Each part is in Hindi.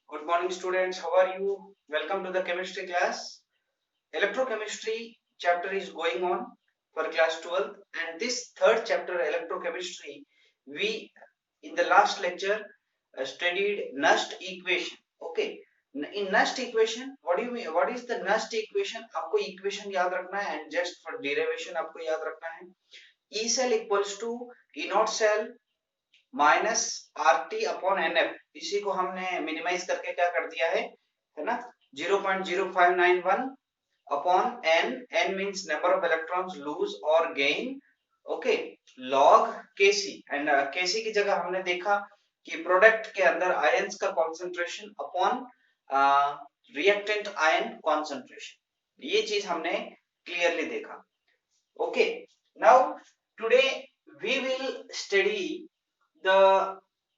Good morning, students. How are you? Welcome to the chemistry class. Electrochemistry chapter is going on for class 12, and this third chapter, electrochemistry, we in the last lecture studied Nast equation. Okay, in Nast equation, what do you mean? What is the Nast equation? आपको equation याद रखना है, and just for derivation आपको याद रखना है. E cell equals to E naught cell minus R T upon N F. इसी को हमने मिनिमाइज करके क्या कर दिया है ना, 0.0591 upon n. N means number of electrons lose और gain. Okay, log KC. And KC की जगह हमने देखा कि प्रोडक्ट के अंदर आयंस का concentration upon reactant ion concentration. ये चीज हमने क्लियरली देखा. Okay, now today we will study the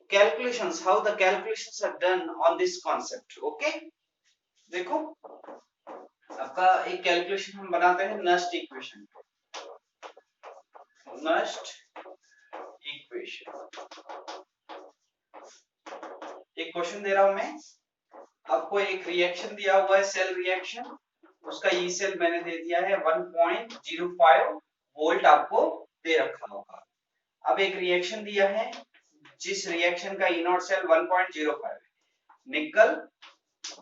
calculations, how the calculations are done on this concept. Okay, देखो आपका एक कैलकुलेशन हम बनाते हैं नस्ट इक्वेशन. नस्ट इक्वेशन एक क्वेश्चन दे रहा हूं मैं आपको. एक रिएक्शन दिया हुआ है, सेल रिएक्शन. उसका ई सेल मैंने दे दिया है 1.05 वोल्ट आपको दे रखा होगा. अब एक रिएक्शन दिया है जिस रिएक्शन का ई नॉट सेल 1.05 है. निकल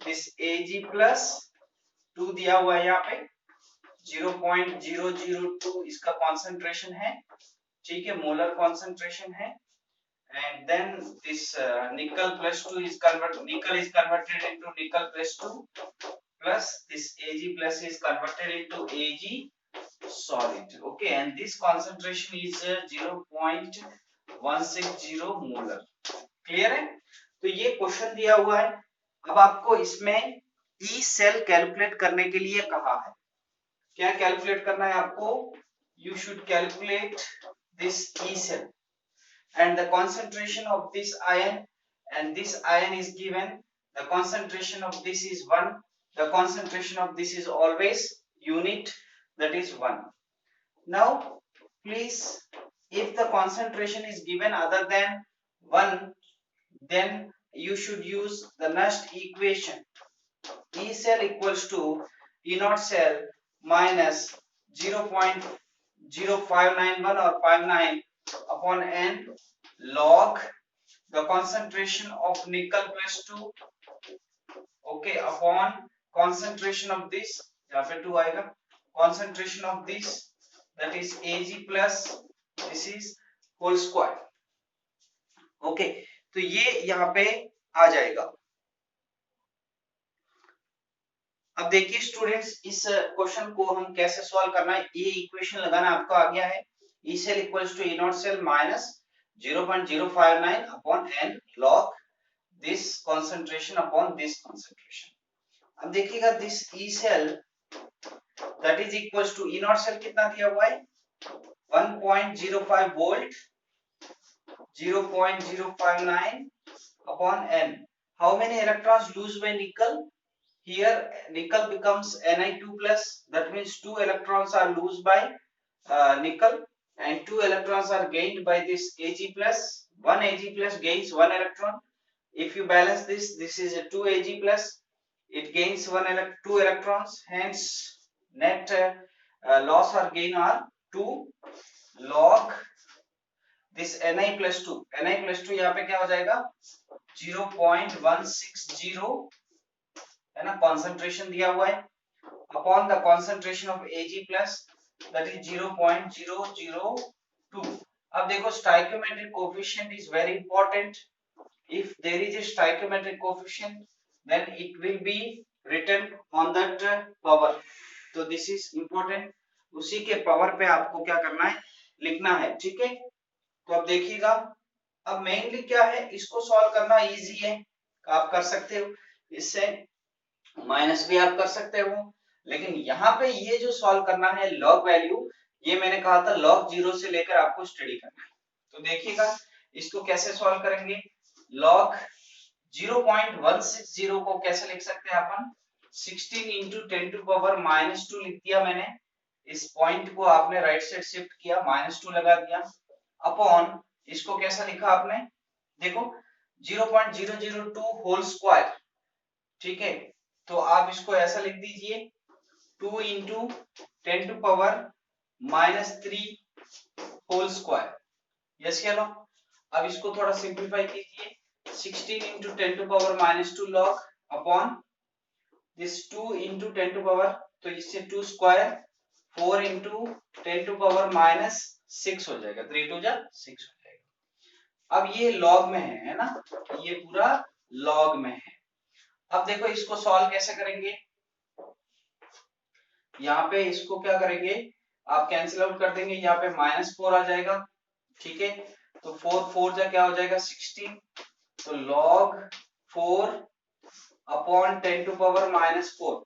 दिस Ag प्लस 2 दिया हुआ है यहाँ पे 0.002 इसका कॉन्सेंट्रेशन है. ठीक है, मोलर कॉन्सेंट्रेशन है. And then this nickel plus 2 is converted into nickel plus 2 plus this Ag plus is converted into Ag solid. Okay, and this concentration is 0.160 molar. Clear है? तो ये क्वेश्चन दिया हुआ है. अब आपको इसमें ई सेल कैलकुलेट करने के लिए कहा है. क्या कैलकुलेट करना है आपको? You should calculate this E cell and the concentration of this ion, and this ion is given. The concentration of this is 1. The concentration of this is always unit, that is 1. Now please, if the concentration is given other than 1, then you should use the Nast equation. E cell equals to E naught cell minus 0.0591 or 59 upon n log the concentration of nickel plus 2, okay, upon concentration of this, यहाँ पे 2 आएगा, concentration of this, that is Ag plus this is whole square. okay, तो ये यहाँ पे आ जाएगा. अब देखिए स्टूडेंट्स, इस क्वेश्चन को हम कैसे सॉल्व करना है. ये इक्वेशन लगाना आपको आ गया है. E cell equals to E naught cell minus 0.059 upon n log this concentration upon this concentration. अब देखिएगा this E cell that is equals to E naught cell कितना दिया हुआ है 1.05 volt 0.059 upon n. How many electrons lose by nickel? Here nickel becomes Ni2 plus, that means 2 electrons are lost by nickel and 2 electrons are gained by this Ag plus. 1 Ag plus gains 1 electron. If you balance this, this is a 2 Ag plus, it gains 2 electrons, hence net loss or gain are 2 log this Ni plus 2. Ni plus 2 यहाँ पे क्या हो जाएगा 0.160 है ना, कॉन्सेंट्रेशन दिया हुआ है upon the concentration of Ag plus, that is 0.002. अब देखो stoichiometric coefficient is very important. If there is a stoichiometric coefficient then it will be written on that power. तो दिस इज इंपॉर्टेंट. उसी के पावर पे आपको क्या करना है, लिखना है. ठीक है, तो अब देखिएगा. अब मेनली क्या है, इसको सॉल्व करना इजी है, आप कर सकते हो. इससे माइनस भी आप कर सकते हो, लेकिन यहाँ पे ये जो सॉल्व करना है लॉग वैल्यू, ये मैंने कहा था लॉग 0 से लेकर आपको स्टडी करना है. तो देखिएगा इसको कैसे सॉल्व करेंगे. लॉग 0.160 को कैसे लिख सकते हैं अपन, 16 into 10 to power -2 लिख दिया मैंने. इस पॉइंट को आपने राइट साइड शिफ्ट किया, -2 लगा दिया अपॉन इसको कैसा लिखा आपने, देखो 0.002 होल स्क्वायर ठीक है, तो आप इसको ऐसा लिख दीजिए 2 into 10 to power -3 whole square. Yes या नो? अब इसको थोड़ा सिंप्लीफाई कीजिए, 16 into 10 to power -2 log upon this 2 into 10 to power, तो इससे 2 स्क्वायर, 4 इंटू 10 टू पावर -6 हो जाएगा, 3 2 जा 6 हो जाएगा। अब ये लॉग में है ना, ये पूरा लॉग में है। अब देखो इसको सॉल्व कैसे करेंगे, यहाँ पे इसको क्या करेंगे, आप कैंसिल आउट कर देंगे, यहाँ पे -4 आ जाएगा, ठीक है, तो 4 4 जा क्या हो जाएगा 16, तो log 4 अपॉन 10 टू पावर -4,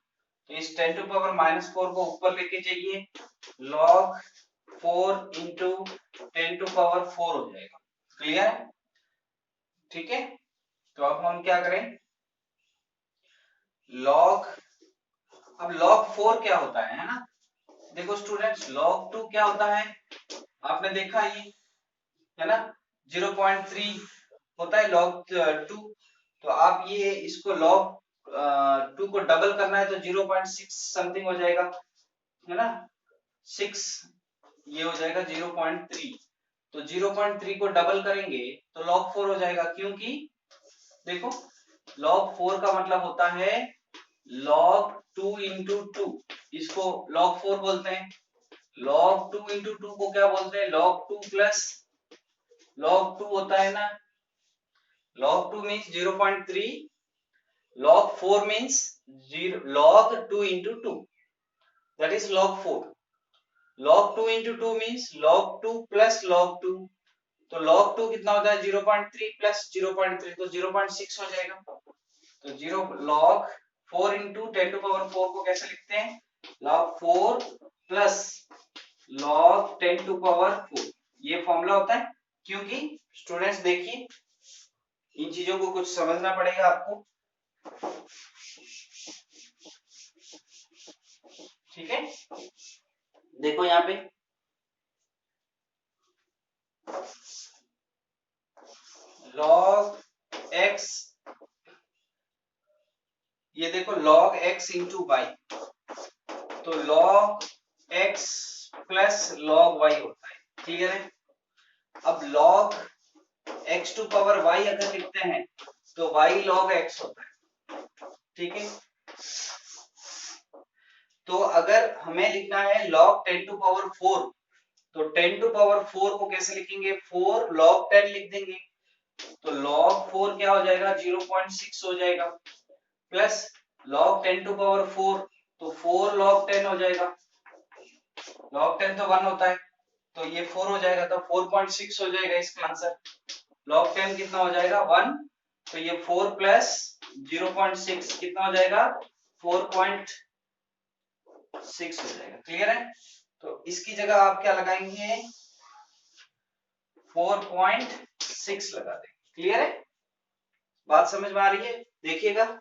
तो इस 10 टू पावर -4 को ऊपर लेके जाइए, log 4 इंटू 10 टू पावर 4 हो जाएगा। क्लियर है? ठीक है, तो अब हम क्या करें, log, अब log 4 क्या होता है ना, देखो स्टूडेंट्स log 2 क्या होता है, आपने देखा ये है ना, 0.3 होता है log 2, तो आप ये इसको log 2 को डबल करना है तो 0.6 समथिंग हो जाएगा, है ना, 6 ये हो जाएगा 0.3, तो 0.3 को डबल करेंगे तो log 4 हो जाएगा, क्योंकि देखो log 4 का मतलब होता है log 2 इंटू 2, इसको log 4 बोलते हैं, log 2 इंटू 2 को क्या बोलते हैं, log 2 प्लस log 2 होता है ना, log 2 means 0.3, log 4 means 0 log 2 into 2, that is log 4, log 2 into 2 means log 2 plus log 2, तो log 2 कितना होता है 0.3 plus 0.3, तो 0.6 हो जाएगा, तो 0 log 4 into 10 to power 4 को कैसे लिखते हैं, log 4 plus log 10 to power 4, ये फॉर्मूला होता है, क्योंकि स्टूडेंट्स देखिए इन चीजों को कुछ समझना पड़ेगा आपको, ठीक है, देखो यहाँ पे log x, ये देखो log x into y, तो log x प्लस log y होता है, क्लियर है? अब log x to power y अगर लिखते हैं तो y log x होता है, ठीक है, तो अगर हमें लिखना है log 10 टू पावर 4, तो 10 टू पावर 4 को कैसे लिखेंगे, 4 log 10 लिख देंगे, तो log 4 क्या हो जाएगा 0.6 हो जाएगा, प्लस log 10 टू पावर 4, तो 4 log 10 हो जाएगा, log 10 तो 1 होता है, तो ये 4 हो जाएगा, तो 4.6 हो जाएगा इसका आंसर, log 10 कितना हो जाएगा 1, तो ये 4 प्लस 0.6 कितना हो जाएगा 4.6 हो जाएगा, क्लियर है? तो इसकी जगह आप क्या लगाएंगे 4.6 लगा देंगे, क्लियर है? बात समझ में आ रही है? देखिएगा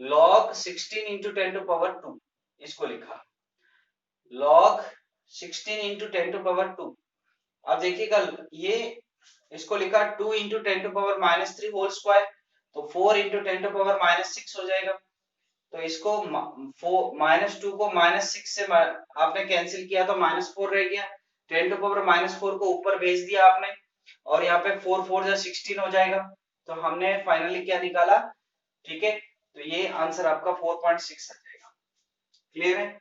log 16 इंटू 10 टू पावर 2, इसको लिखा log 16 इंटू 10 टू पावर 2, अब देखिएगा ये इसको लिखा 2 into 10 to power -3 whole square, तो 4 इंटू 10 टू पावर -6 हो जाएगा, तो इसको -2 को -6 से आपने कैंसिल किया तो -4 रह गया, 10 टू पावर -4 को ऊपर भेज दिया आपने, और यहाँ पे 4 4 जा 16 हो जाएगा, तो हमने फाइनली क्या निकाला, ठीक है, तो ये आंसर आपका 4.6 आ जाएगा, क्लियर है?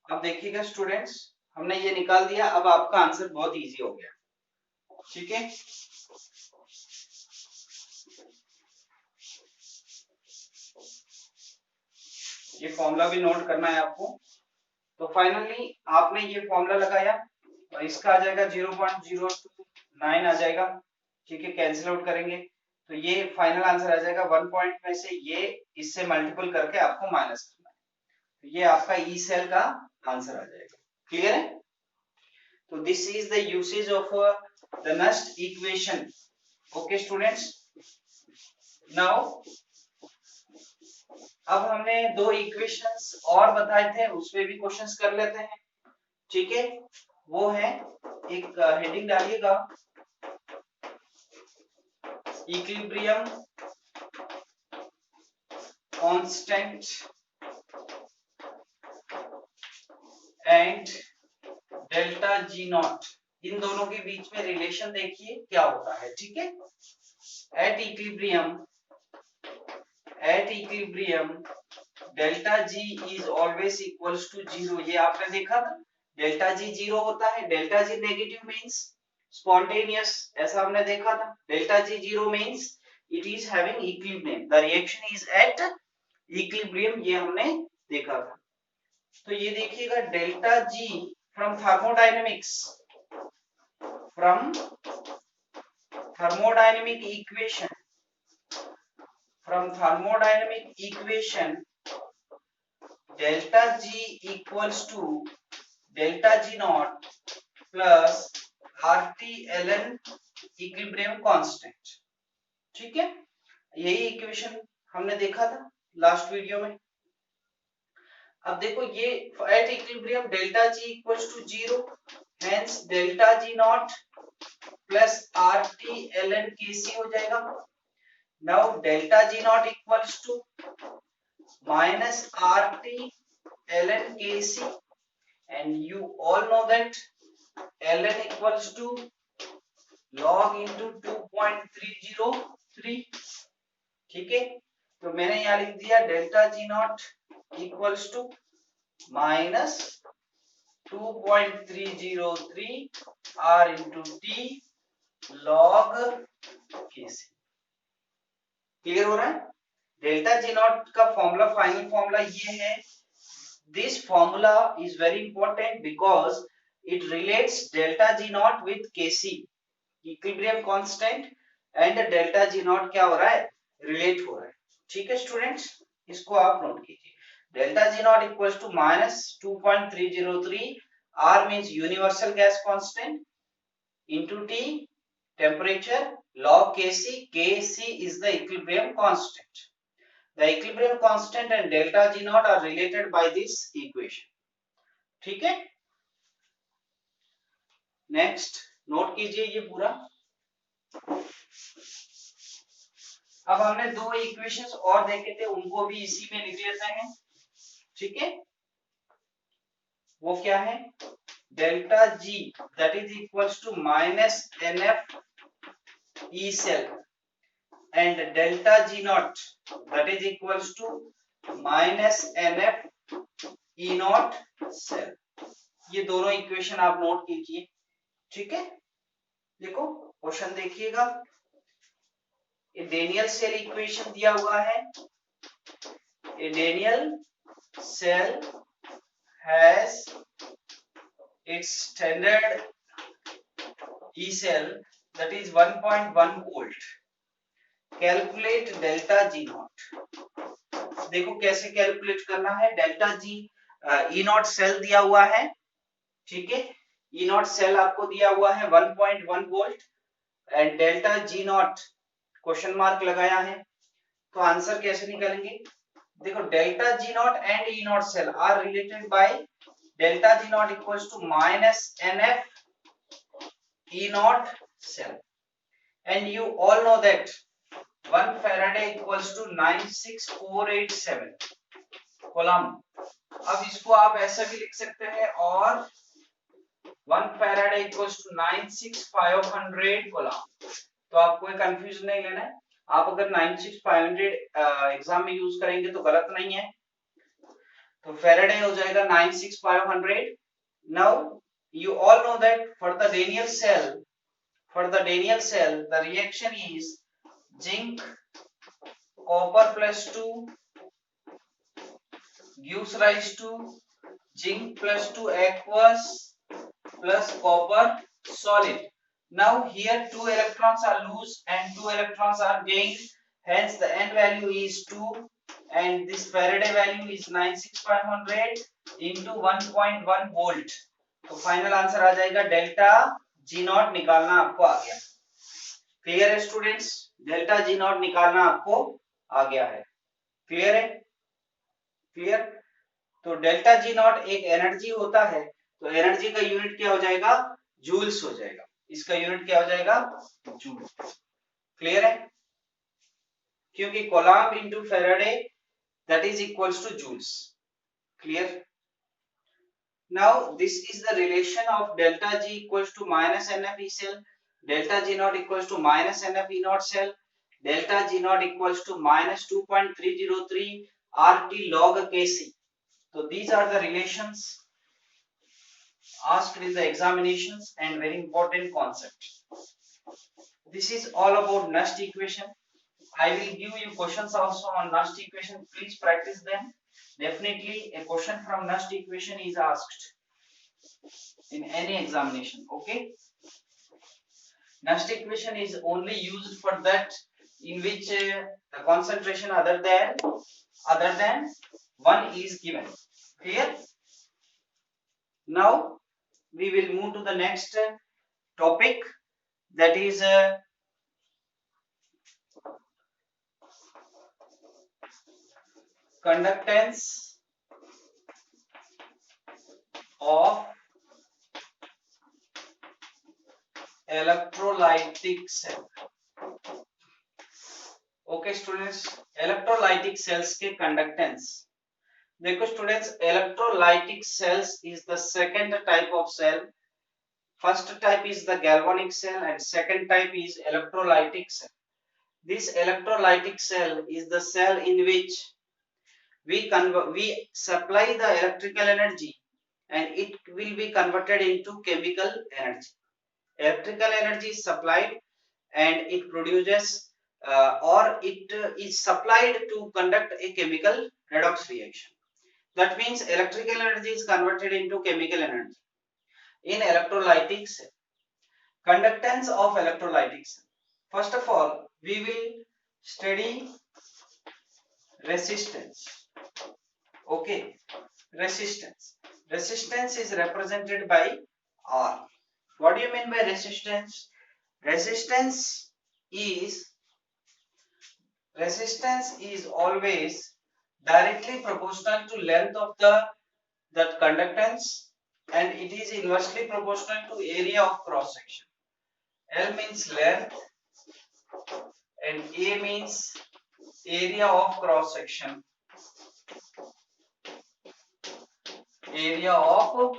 अब देखिएगा स्टूडेंट्स, हमने ये निकाल दिया, अब आपका आंसर बहुत इजी हो गया, ठीक है, ये फॉर्मूला भी नोट करना है आपको, तो फाइनली आपने ये फॉर्मूला लगाया और इसका आ जाएगा 0.029 आ जाएगा, ठीक है, कैंसिल आउट करेंगे तो ये फाइनल आंसर आ जाएगा 1 पॉइंट में से ये इससे मल्टीपल करके आपको माइनस करना है, तो ये आपका ई सेल का आंसर आ जाएगा, क्लियर है? तो this is the usage of the next equation, okay students. Now अब हमने दो इक्वेशंस और बताए थे, उसपे भी क्वेश्चंस कर लेते हैं, ठीक है, वो है एक हेडिंग डालिएगा equilibrium constant and delta G naught, इन दोनों के बीच में रिलेशन देखिए क्या होता है, ठीक है। At equilibrium delta G is always equals to zero, ये आपने देखा था, डेल्टा जी जीरो होता है, delta G negative means spontaneous, ऐसा हमने देखा था। Delta G zero means it is having equilibrium, the reaction is at equilibrium, ये हमने देखा था। तो ये देखिएगा delta G from thermodynamics, from thermodynamic equation delta G equals to delta G naught plus RT ln equilibrium constant, ठीक है। यही इक्वेशन हमने देखा था लास्ट वीडियो में। अब देखो ये at equilibrium delta G equals to zero, hence delta G naught plus RT ln KC हो जाएगा। Now delta G naught equals to minus RT ln KC and you all know that ln equals to log into 2.303, ठीक है। तो मैंने यहाँ लिख दिया delta G naught equals to minus 2.303 R into T log KC, clear हो रहा है। डेल्टा जी नॉट का फॉर्मूला, फाइनल फॉर्मूला ये है। This formula is very important because it relates delta G naught with KC, equilibrium constant, and delta G naught क्या हो रहा है, रिलेट हो रहा है, ठीक है स्टूडेंट्स, इसको आप नोट कीजिए। Delta G naught equals to minus 2.303, R means universal gas constant, into T temperature, log Kc, Kc is the equilibrium constant. The equilibrium constant and delta G naught are related by this equation, ठीक है। नेक्स्ट नोट कीजिए ये पूरा। अब हमने दो इक्वेशंस और देखे थे, उनको भी इसी में लिख लेते हैं, ठीक है। वो क्या है, delta G that is equals to minus NF E cell and delta G naught that is equals to minus NF E naught cell, ये दोनों इक्वेशन आप नोट कीजिए, ठीक है। देखो क्वेश्चन देखिएगा, ए डेनियल सेल इक्वेशन दिया हुआ है, a Daniell cell has its standard E cell that is 1.1 volt. Calculate delta G naught। देखो कैसे कैलकुलेट करना है, delta G E naught cell दिया हुआ है, ठीक है। ई नॉट सेल आपको दिया हुआ है 1.1 volt and delta G naught question mark लगाया है, तो आंसर कैसे निकालेंगे। देखो delta G naught and E naught cell are related by delta G naught equals to minus NF E naught cell, and you all know that 1 Faraday equals to 96487 coulomb. अब इसको आप ऐसा भी लिख सकते हैं, और 1 Faraday equals to 96500 कूलम। तो आपको कंफ्यूजन नहीं लेना है, आप अगर 96500 एग्जाम में यूज करेंगे तो गलत नहीं है, तो Faraday हो जाएगा 96500। Now you all know that for the Daniell cell the reaction is zinc copper plus 2 gives rise to zinc plus 2 aqueous plus copper solid. Now here 2 electrons are loose and 2 electrons are gained, hence the n value is 2 and this Faraday value is 96500 into 1.1 volt। तो फाइनल आंसर आ जाएगा डेल्टा जी नॉट निकालना आपको आ गया। क्लियर है स्टूडेंट्स, डेल्टा जी नॉट निकालना आपको आ गया है, क्लियर है, क्लियर। तो डेल्टा जी नॉट एक एनर्जी होता है, तो एनर्जी का यूनिट क्या हो जाएगा, जूल्स हो जाएगा, इसका यूनिट क्या हो जाएगा, जूल, क्लियर है। क्योंकि coulomb into faraday that is equals to joules. Clear? Now this is the relation of delta G equals to minus NF E cell, delta G naught equals to minus NF E naught cell, delta G naught equals to minus 2.303 RT log Kc. So these are the relations asked in the examinations and very important concept. This is all about Nast equation. I will give you questions also on Nast equation. Please practice them. Definitely a question from Nast equation is asked in any examination. Okay. Nast equation is only used for that in which the concentration other than 1 is given. Clear? Now we will move to the next topic, that is conductance of electrolytic cell. Okay students, electrolytic cells के conductance. देखो students, electrolytic cells is the second type of cell. First type is the galvanic cell and second type is electrolytic cell. This electrolytic cell is the cell in which we supply the electrical energy and it will be converted into chemical energy. Electrical energy is supplied and it produces or it is supplied to conduct a chemical redox reaction. That means electrical energy is converted into chemical energy in electrolytic cell. Conductance of electrolytic cell. First of all, we will study resistance. Okay, resistance. Resistance is represented by R. What do you mean by resistance? Resistance is always directly proportional to length of that conductance and it is inversely proportional to area of cross section. L means length and A means area of cross section. Area of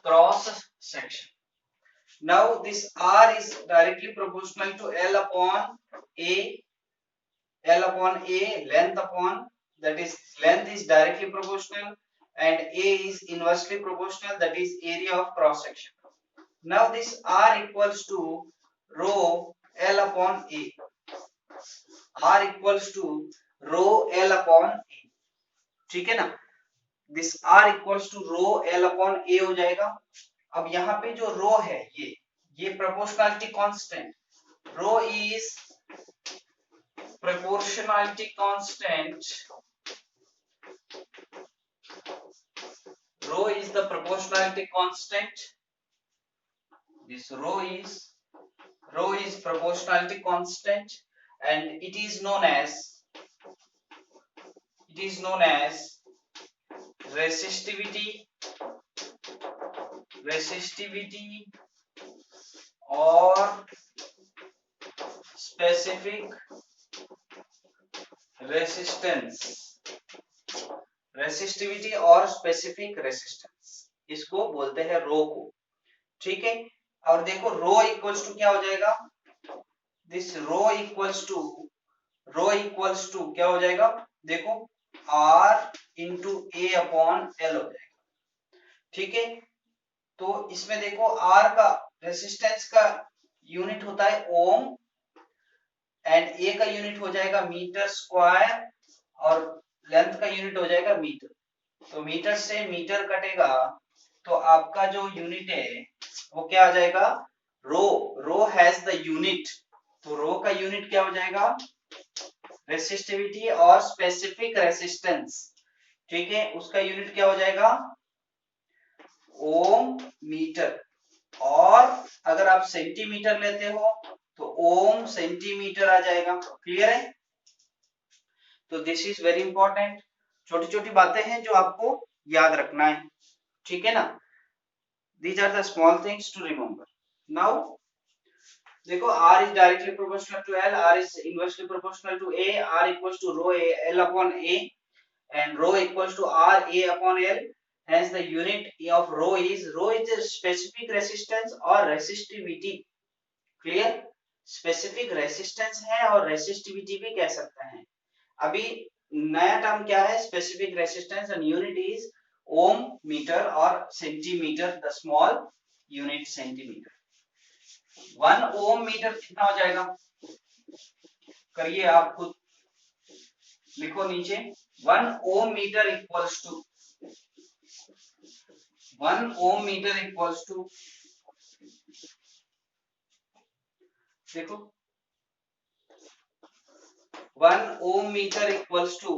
cross section. Now this R is directly proportional to L upon A. Length upon, that is length is directly proportional and A is inversely proportional, that is area of cross section. Now this R equals to rho L upon A. R equals to rho L upon A. ठीक है ना? This R equals to rho L upon A हो जाएगा. अब यहाँ पे जो rho है ये proportionality constant. Rho is proportionality constant. Rho is the proportionality constant. This rho is proportionality constant and it is known as resistivity or specific resistance. Resistivity और specific resistance, इसको बोलते हैं रो को. ठीक है, और देखो रो इक्वल्स टू क्या हो जाएगा? दिस रो इक्वल्स टू क्या हो जाएगा? देखो R into A upon L हो जाएगा. ठीक है, तो इसमें देखो R का रेसिस्टेंस का यूनिट होता है ओम एंड A का यूनिट हो जाएगा मीटर स्क्वायर और लेंथ का यूनिट हो जाएगा मीटर. तो मीटर से मीटर कटेगा तो आपका जो यूनिट है वो क्या आ जाएगा? Rho has the unit. तो रो का यूनिट क्या हो जाएगा? रेसिस्टिविटी और स्पेसिफिक रेसिस्टेंस. ठीक है, उसका यूनिट क्या हो जाएगा? ओम मीटर. और अगर आप सेंटीमीटर लेते हो तो ओम सेंटीमीटर आ जाएगा. क्लियर है? तो दिस इज वेरी इंपॉर्टेंट. छोटी छोटी बातें हैं जो आपको याद रखना है. ठीक है ना? These are the small things to remember. Now देखो R is directly proportional to L, R is inversely proportional to A, R equals to rho A, L upon A, and rho equals to R A upon L. Hence the unit of rho is a specific resistance or resistivity. Clear? Specific resistance है और resistivity भी कह सकते हैं. अभी नया टर्म क्या है? Specific resistance and unit is ohm meter or centimeter, the small unit centimeter. 1 ohm metre कितना हो जाएगा? करिए आप खुद, लिखो नीचे. 1 ohm metre equals to 1 ohm metre equals to, देखो 1 ohm metre equals to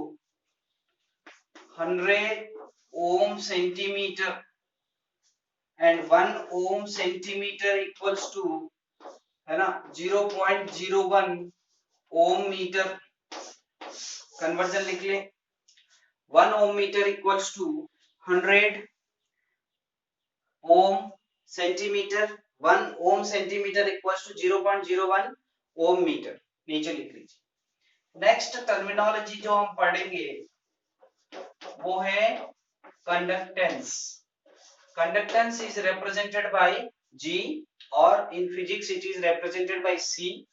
100 ohm centimetre, and 1 ohm centimetre equals to, है ना, 0.01 ओम मीटर. कन्वर्जन लिख ले. 1 ohm metre equals to 100 ohm centimetre. 1 ohm centimetre equals to 0.01 ohm metre. नीचे लिख लीजिए. नेक्स्ट टर्मिनोलॉजी जो हम पढ़ेंगे वो है conductance. Conductance is represented bye G, or in physics it is represented by C.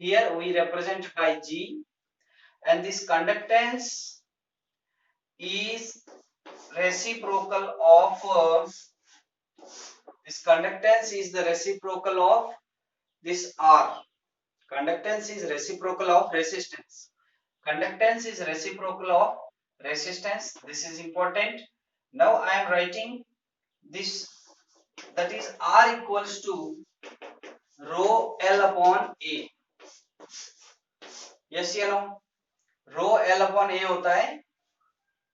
Here we represent by G, and this conductance is reciprocal of this conductance is the reciprocal of this R. Conductance is reciprocal of resistance. Conductance is reciprocal of resistance. This is important. Now I am writing this, that is R equals to rho L upon A. Yes या no? rho L upon A होता है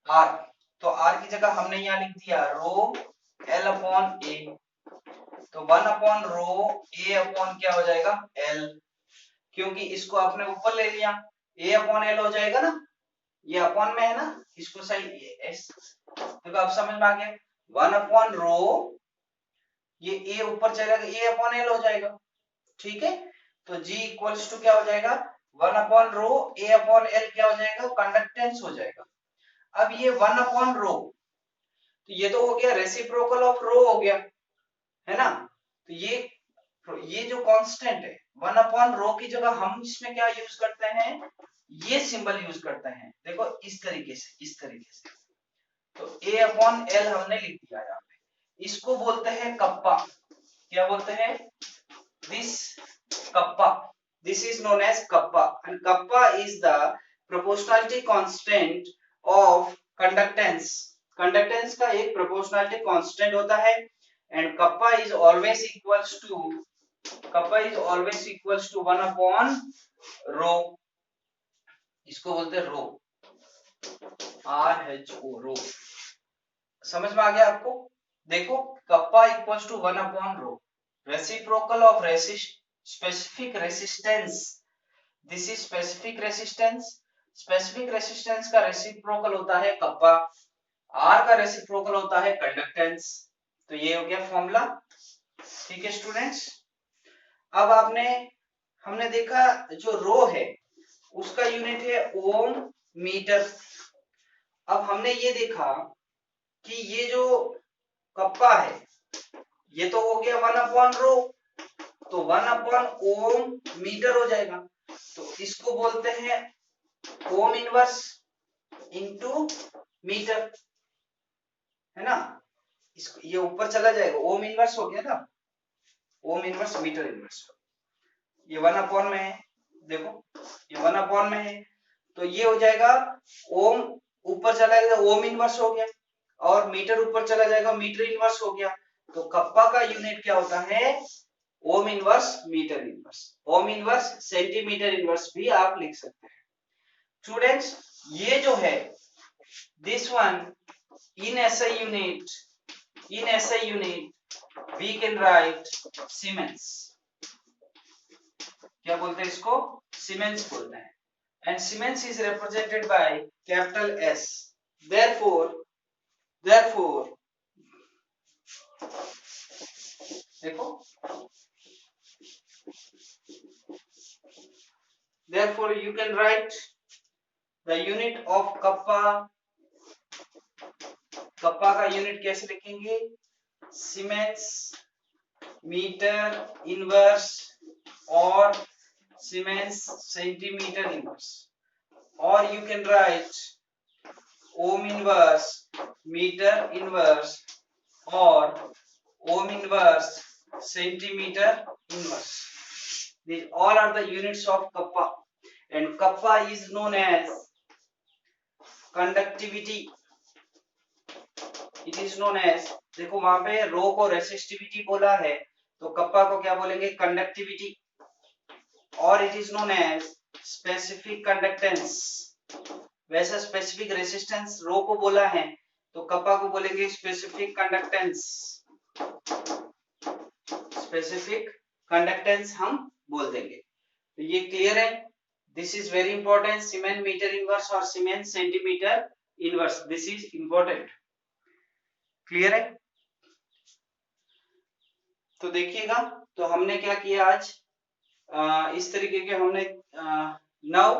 R. तो R की जगह हमने यहाँ लिख दिया rho L upon A. तो 1 upon rho A upon क्या हो जाएगा? L. क्योंकि इसको आपने ऊपर ले लिया, A upon L हो जाएगा ना, ये अपॉन में है ना, इसको सही S. देखो आप समझ में आ गया. 1 upon rho, ये A ऊपर चलेगा, A upon L हो जाएगा. ठीक है. तो G इक्वल्स टू क्या हो जाएगा? 1 upon rho A upon L क्या हो जाएगा? कंडक्टेंस हो जाएगा. अब ये 1 अपॉन रो, तो ये तो हो गया रेसिप्रोकल ऑफ रो हो गया, है ना. तो ये जो कांस्टेंट है 1 अपॉन रो की जगह हम इसमें क्या यूज करते हैं? ये सिंबल यूज करते हैं. देखो इस तरीके से. तो A अपॉन L हमने लिख दिया यहाँ पे. इसको बोलते हैं कप्पा. क्या बोलते हैं? This kappa. This is known as kappa, and kappa is the proportionality constant of conductance. Conductance का एक proportionality constant होता है, and kappa is always equals to 1 upon rho. इसको बोलते हैं rho. RHO rho. समझ में आ गया आपको? देखो kappa equals to 1 upon rho. Reciprocal of specific resistance. This is specific resistance. Specific resistance का reciprocal होता है कप्पा. R का reciprocal होता है कंडक्टेंस. तो ये हो गया फॉर्मूला. ठीक है स्टूडेंट्स. अब हमने देखा जो रो है उसका यूनिट है ओम मीटर. अब हमने ये देखा कि ये जो कप्पा है ये तो हो गया 1 अपॉन रो, तो 1 अपॉन ओम मीटर हो जाएगा. तो इसको बोलते हैं ओम इनवर्स इनटू मीटर, है ना. इसको ये ऊपर चला जाएगा, ओम इनवर्स हो गया ना, ओम इनवर्स मीटर इनवर्स. ये 1 अपॉन में है, देखो ये 1 अपॉन में है, तो ये हो जाएगा ओम ऊपर चला जाएगा, ओम इनवर्स हो गया, और मीटर ऊपर चला जाएगा, मीटर इनवर्स हो गया. तो कप्पा का यूनिट क्या होता है? Ohm inverse metre inverse. Ohm inverse centimetre inverse भी आप लिख सकते हैं. स्टूडेंट्स ये जो है this one in SI unit we can write siemens. क्या बोलते हैं इसको? सीमेंस बोलते हैं. And siemens is represented by capital S. therefore देखो therefore you can write the unit of kappa का यूनिट कैसे लिखेंगे? सीमेंस मीटर इनवर्स और सीमेंस सेंटीमीटर इनवर्स, और you can write ohm inverse, meter inverse or ohm inverse, centimeter inverse. These all are the units of kappa, and kappa is known as conductivity. It is known as, देखो वहां पे रो को रेसिस्टिविटी बोला है, तो कप्पा को क्या बोलेंगे? कंडक्टिविटी. और it is known as specific conductance. वैसा स्पेसिफिक रेसिस्टेंस रो को बोला है, तो कप्पा को बोलेंगे स्पेसिफिक कंडक्टेंस. स्पेसिफिक कंडक्टेंस हम बोल देंगे. तो ये क्लियर है? This is very important. Siemens metre inverse और siemens centimetre inverse, this is important. Clear है? तो देखिएगा, तो हमने क्या किया आज, इस तरीके के हमने नाउ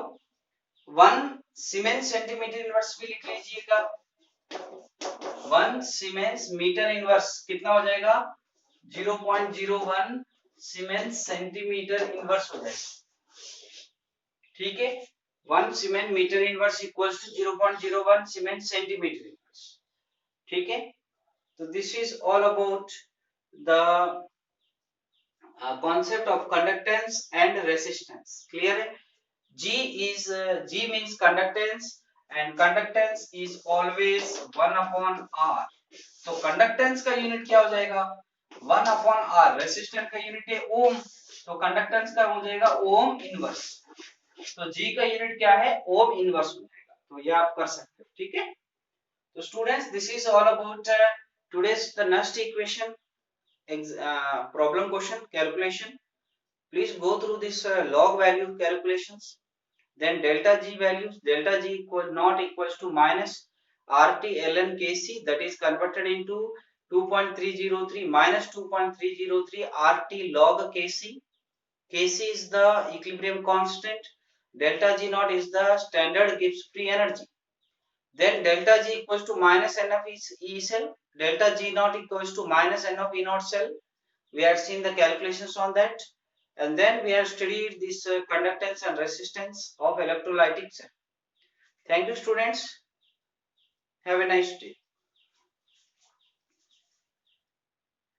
1 सीमेंस सेंटीमीटर इनवर्स भी लिख लीजिएगा. 1 सीमेंस मीटर इनवर्स कितना हो जाएगा? 0.01 सीमेंस सेंटीमीटर इनवर्स हो जाएगा. ठीक है, 1 siemens metre inverse equals to 0.01 siemens centimetre inverse. ठीक है, तो this is all about the concept of conductance and resistance. Clear है? G means conductance, and conductance is always 1 upon R. तो conductance का यूनिट क्या हो जाएगा? 1 upon R. रेसिस्टेंस का यूनिट है ओम, तो कंडक्टेंस का हो जाएगा ओम इनवर्स. तो G का यूनिट क्या है? ओम इनवर्स हो जाएगा. तो ये आप कर सकते हो. ठीक है, तो students, this is all about today's the next equation, problem question calculation. Please go through this log value calculations, then delta G values. Delta G not equals to minus RT ln Kc, that is converted into 2.303 minus 2.303 RT log Kc. Kc is the equilibrium constant. Delta G naught is the standard Gibbs free energy. Then delta G equals to minus N of E cell. Delta G naught equals to minus N of E naught cell. We had seen the calculations on that, and then we have studied this conductance and resistance of electrolytic cell. Thank you, students. Have a nice day.